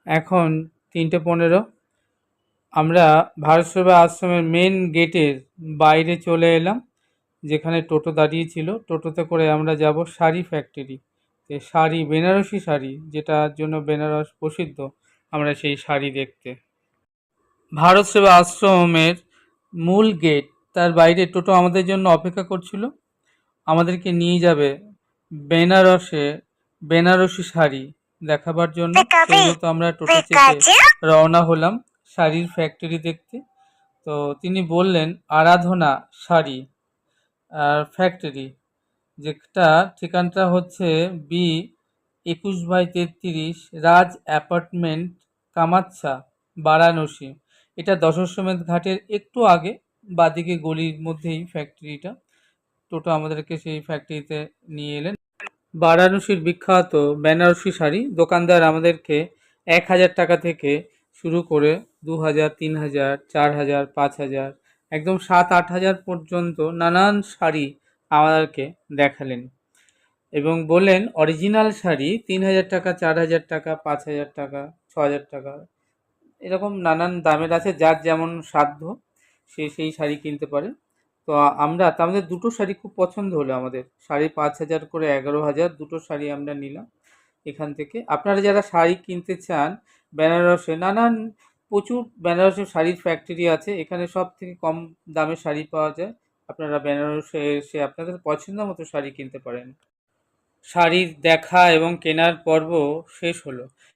এখন 3:15। আমরা ভারত সেবা আশ্রমের মেন গেটের বাইরে চলে এলাম, যেখানে টোটো দাঁড়িয়ে ছিল। টোটোতে করে আমরা যাব শাড়ি ফ্যাক্টরি, যে শাড়ি, বেনারসি শাড়ি, যেটার জন্য বেনারস প্রসিদ্ধ, আমরা সেই শাড়ি দেখতে। ভারত সেবা আশ্রমের মূল গেট, তার বাইরে টোটো আমাদের জন্য অপেক্ষা করছিল। আমাদেরকে নিয়ে যাবে বেনারসে বেনারসি শাড়ি দেখাবার জন্য। সেহেতু আমরা টোটো চেপে রওনা হলাম শাড়ির ফ্যাক্টরি দেখতে। তো তিনি বললেন আরাধনা শাড়ি ফ্যাক্টরি, যেটা ঠিকানাটা হচ্ছে বি 21/33 রাজ অ্যাপার্টমেন্ট, কামাচ্ছা, বারাণসী। এটা দশাশ্বমেধ ঘাটের একটু আগে, বাদিকে গলির মধ্যেই ফ্যাক্টরিটা। টোটো আমাদেরকে সেই ফ্যাক্টরিতে নিয়ে এলেন। বারাণসীর বিখ্যাত বেনারসি শাড়ি দোকানদার আমাদেরকে 1,000 টাকা থেকে শুরু করে 2,000, 3,000, 4,000, 5,000, একদম 7-8 হাজার পর্যন্ত নানান শাড়ি আমাদেরকে দেখালেন এবং বললেন অরিজিনাল শাড়ি 3,000 টাকা, 4,000 টাকা, 5,000 টাকা, 6,000 টাকা, এরকম নানান দামের আছে। যার যেমন সাধ্য সে সেই শাড়ি কিনতে পারে। তো আমরা আমাদের দুটো শাড়ি খুব পছন্দ হলো আমাদের, 5,500 করে 11,000 দুটো শাড়ি আমরা নিলাম এখান থেকে। আপনারা যারা শাড়ি কিনতে চান বেনারসে, নানান প্রচুর বেনারসের শাড়ির ফ্যাক্টরি আছে, এখানে সব থেকে কম দামে শাড়ি পাওয়া যায়। আপনারা বেনারসে এসে আপনাদের পছন্দ মতো শাড়ি কিনতে পারেন। শাড়ির দেখা এবং কেনার পর্ব শেষ হলো।